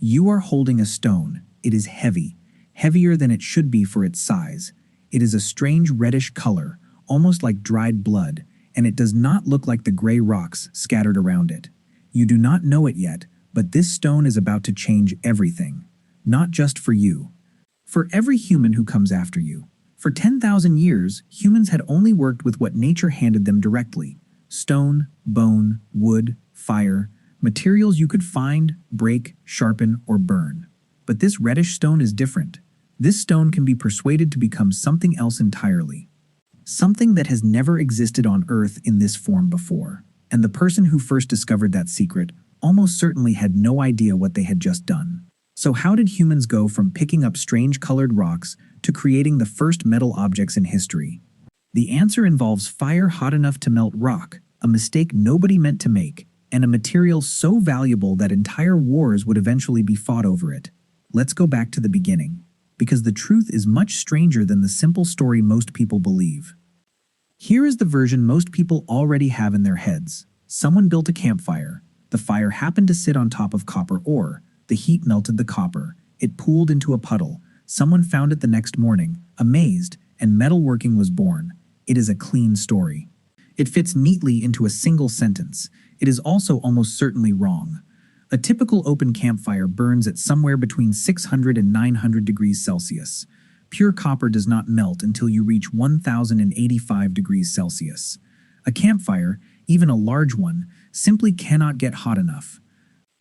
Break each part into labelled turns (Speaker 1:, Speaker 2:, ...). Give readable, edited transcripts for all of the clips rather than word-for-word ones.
Speaker 1: You are holding a stone. It is heavy, heavier than it should be for its size. It is a strange reddish color, almost like dried blood, and it does not look like the gray rocks scattered around it. You do not know it yet, but this stone is about to change everything. Not just for you. For every human who comes after you. For 10,000 years, humans had only worked with what nature handed them directly. Stone, bone, wood, fire, materials you could find, break, sharpen, or burn. But this reddish stone is different. This stone can be persuaded to become something else entirely. Something that has never existed on Earth in this form before. And the person who first discovered that secret almost certainly had no idea what they had just done. So how did humans go from picking up strange colored rocks to creating the first metal objects in history? The answer involves fire hot enough to melt rock, a mistake nobody meant to make, and a material so valuable that entire wars would eventually be fought over it. Let's go back to the beginning, because the truth is much stranger than the simple story most people believe. Here is the version most people already have in their heads. Someone built a campfire. The fire happened to sit on top of copper ore. The heat melted the copper. It pooled into a puddle. Someone found it the next morning, amazed, and metalworking was born. It is a clean story. It fits neatly into a single sentence. It is also almost certainly wrong. A typical open campfire burns at somewhere between 600 and 900 degrees Celsius. Pure copper does not melt until you reach 1085 degrees Celsius. A campfire, even a large one, simply cannot get hot enough.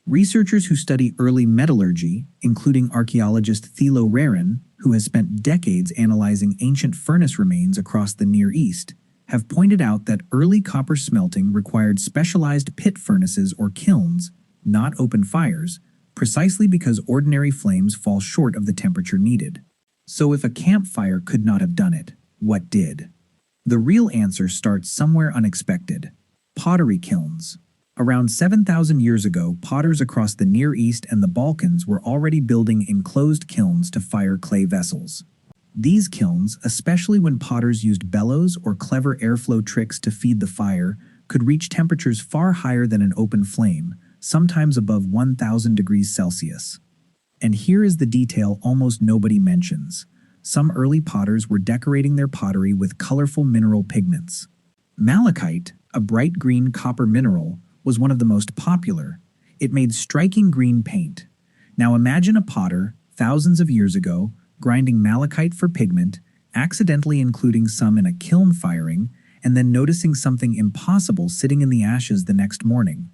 Speaker 1: Researchers who study early metallurgy, including archaeologist Thilo Reren, who has spent decades analyzing ancient furnace remains across the Near East, have pointed out that early copper smelting required specialized pit furnaces or kilns, not open fires, precisely because ordinary flames fall short of the temperature needed. So if a campfire could not have done it, what did? The real answer starts somewhere unexpected. Pottery kilns. Around 7,000 years ago, potters across the Near East and the Balkans were already building enclosed kilns to fire clay vessels. These kilns, especially when potters used bellows or clever airflow tricks to feed the fire, could reach temperatures far higher than an open flame, sometimes above 1,000 degrees Celsius. And here is the detail almost nobody mentions. Some early potters were decorating their pottery with colorful mineral pigments. Malachite, a bright green copper mineral, was one of the most popular. It made striking green paint. Now imagine a potter, thousands of years ago, grinding malachite for pigment, accidentally including some in a kiln firing, and then noticing something impossible sitting in the ashes the next morning.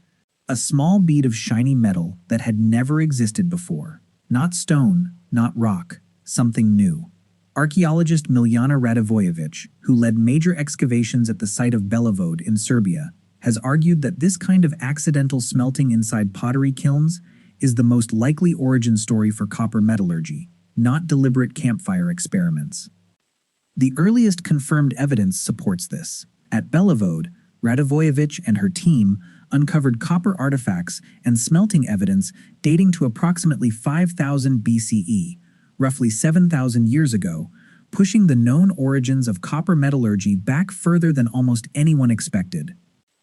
Speaker 1: A small bead of shiny metal that had never existed before. Not stone, not rock, something new. Archaeologist Miljana Radivojevich, who led major excavations at the site of Belovod in Serbia, has argued that this kind of accidental smelting inside pottery kilns is the most likely origin story for copper metallurgy, not deliberate campfire experiments. The earliest confirmed evidence supports this. At Belovod, Radivojevich and her team uncovered copper artifacts and smelting evidence dating to approximately 5000 BCE, roughly 7,000 years ago, pushing the known origins of copper metallurgy back further than almost anyone expected.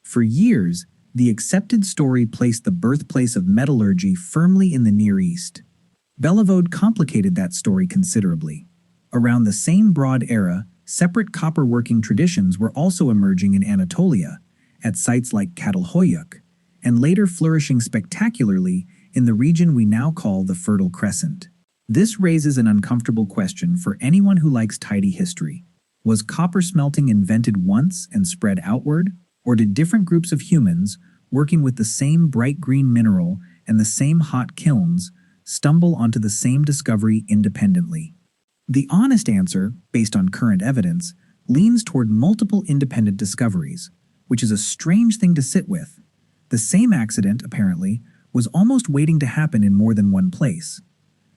Speaker 1: For years, the accepted story placed the birthplace of metallurgy firmly in the Near East. Belovod complicated that story considerably. Around the same broad era, separate copper working traditions were also emerging in Anatolia, at sites like Catalhoyuk, and later flourishing spectacularly in the region we now call the Fertile Crescent. This raises an uncomfortable question for anyone who likes tidy history. Was copper smelting invented once and spread outward? Or did different groups of humans, working with the same bright green mineral and the same hot kilns, stumble onto the same discovery independently? The honest answer, based on current evidence, leans toward multiple independent discoveries, which is a strange thing to sit with. The same accident, apparently, was almost waiting to happen in more than one place.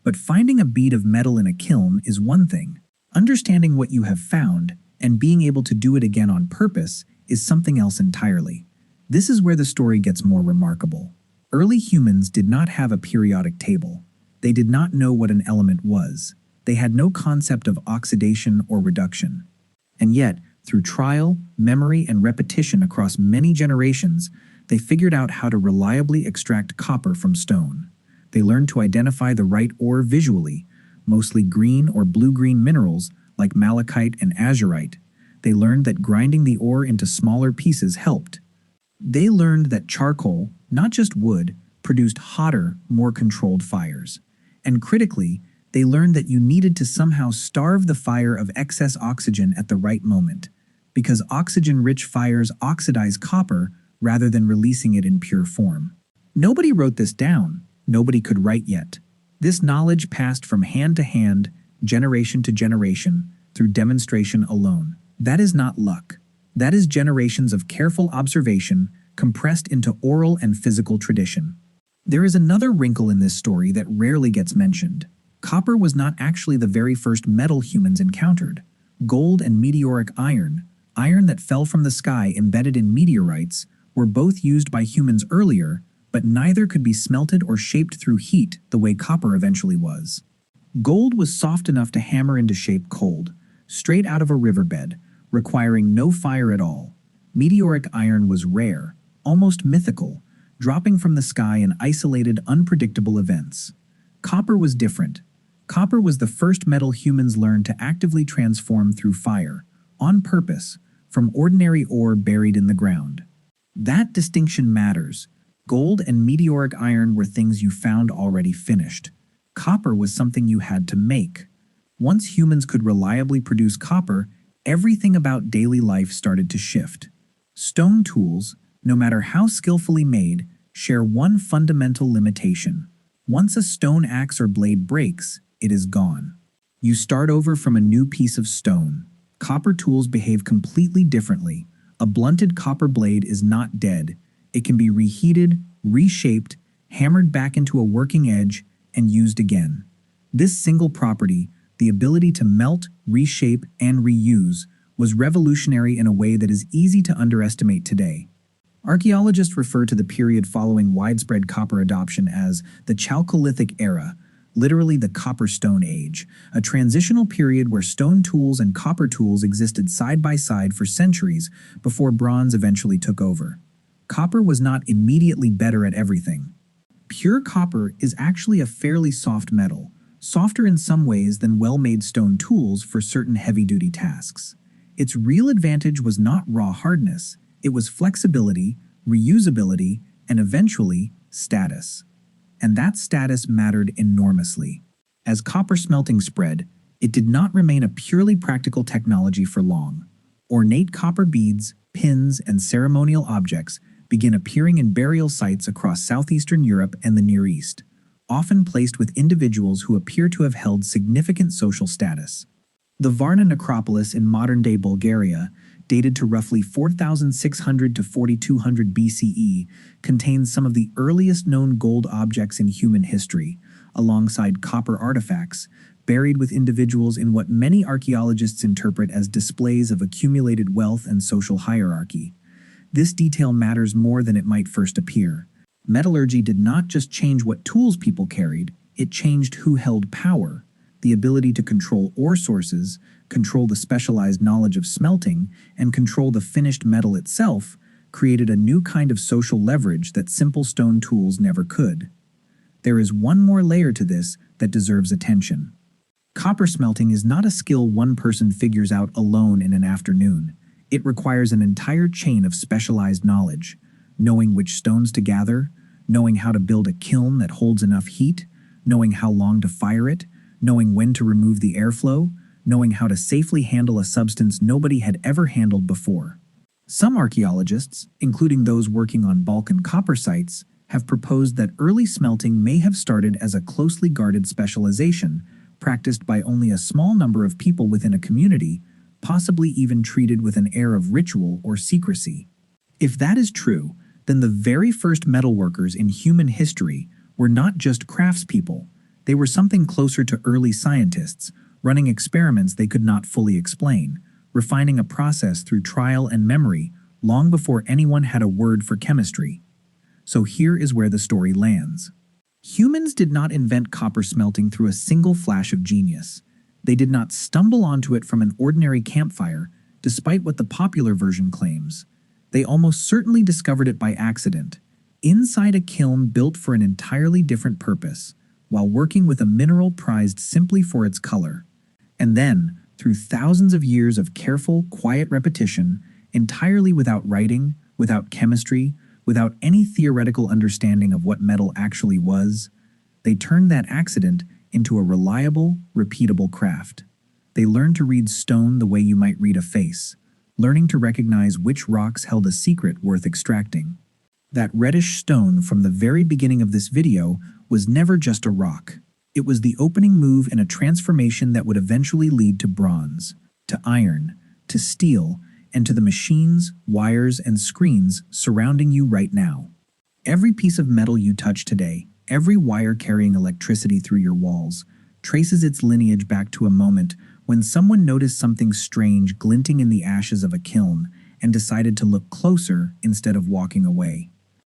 Speaker 1: But finding a bead of metal in a kiln is one thing. Understanding what you have found and being able to do it again on purpose is something else entirely. This is where the story gets more remarkable. Early humans did not have a periodic table. They did not know what an element was. They had no concept of oxidation or reduction. And yet, through trial, memory, and repetition across many generations, they figured out how to reliably extract copper from stone. They learned to identify the right ore visually, mostly green or blue-green minerals like malachite and azurite. They learned that grinding the ore into smaller pieces helped. They learned that charcoal, not just wood, produced hotter, more controlled fires. And critically, they learned that you needed to somehow starve the fire of excess oxygen at the right moment, because oxygen-rich fires oxidize copper rather than releasing it in pure form. Nobody wrote this down. Nobody could write yet. This knowledge passed from hand to hand, generation to generation, through demonstration alone. That is not luck. That is generations of careful observation compressed into oral and physical tradition. There is another wrinkle in this story that rarely gets mentioned. Copper was not actually the very first metal humans encountered. Gold and meteoric iron, iron that fell from the sky embedded in meteorites, were both used by humans earlier, but neither could be smelted or shaped through heat the way copper eventually was. Gold was soft enough to hammer into shape cold, straight out of a riverbed, requiring no fire at all. Meteoric iron was rare, almost mythical, dropping from the sky in isolated, unpredictable events. Copper was different. Copper was the first metal humans learned to actively transform through fire, on purpose, from ordinary ore buried in the ground. That distinction matters. Gold and meteoric iron were things you found already finished. Copper was something you had to make. Once humans could reliably produce copper, everything about daily life started to shift. Stone tools, no matter how skillfully made, share one fundamental limitation. Once a stone axe or blade breaks, it is gone. You start over from a new piece of stone. Copper tools behave completely differently. A blunted copper blade is not dead. It can be reheated, reshaped, hammered back into a working edge, and used again. This single property, the ability to melt, reshape, and reuse, was revolutionary in a way that is easy to underestimate today. Archaeologists refer to the period following widespread copper adoption as the Chalcolithic era, literally the Copper Stone Age, a transitional period where stone tools and copper tools existed side by side for centuries before bronze eventually took over. Copper was not immediately better at everything. Pure copper is actually a fairly soft metal, softer in some ways than well-made stone tools for certain heavy-duty tasks. Its real advantage was not raw hardness. It was flexibility, reusability, and eventually, status. And that status mattered enormously. As copper smelting spread, it did not remain a purely practical technology for long. Ornate copper beads, pins, and ceremonial objects began appearing in burial sites across southeastern Europe and the Near East, often placed with individuals who appear to have held significant social status. The Varna necropolis in modern-day Bulgaria, dated to roughly 4,600 to 4,200 BCE, contains some of the earliest known gold objects in human history, alongside copper artifacts, buried with individuals in what many archaeologists interpret as displays of accumulated wealth and social hierarchy. This detail matters more than it might first appear. Metallurgy did not just change what tools people carried, it changed who held power. The ability to control ore sources, control the specialized knowledge of smelting, and control the finished metal itself created a new kind of social leverage that simple stone tools never could. There is one more layer to this that deserves attention. Copper smelting is not a skill one person figures out alone in an afternoon. It requires an entire chain of specialized knowledge, knowing which stones to gather, knowing how to build a kiln that holds enough heat, knowing how long to fire it, knowing when to remove the airflow, knowing how to safely handle a substance nobody had ever handled before. Some archaeologists, including those working on Balkan copper sites, have proposed that early smelting may have started as a closely guarded specialization, practiced by only a small number of people within a community, possibly even treated with an air of ritual or secrecy. If that is true, then the very first metalworkers in human history were not just craftspeople. They were something closer to early scientists, running experiments they could not fully explain, refining a process through trial and memory long before anyone had a word for chemistry. So here is where the story lands. Humans did not invent copper smelting through a single flash of genius. They did not stumble onto it from an ordinary campfire, despite what the popular version claims. They almost certainly discovered it by accident, inside a kiln built for an entirely different purpose, while working with a mineral prized simply for its color. And then, through thousands of years of careful, quiet repetition, entirely without writing, without chemistry, without any theoretical understanding of what metal actually was, they turned that accident into a reliable, repeatable craft. They learned to read stone the way you might read a face, learning to recognize which rocks held a secret worth extracting. That reddish stone from the very beginning of this video was never just a rock. It was the opening move in a transformation that would eventually lead to bronze, to iron, to steel, and to the machines, wires, and screens surrounding you right now. Every piece of metal you touch today, every wire carrying electricity through your walls, traces its lineage back to a moment when someone noticed something strange glinting in the ashes of a kiln and decided to look closer instead of walking away.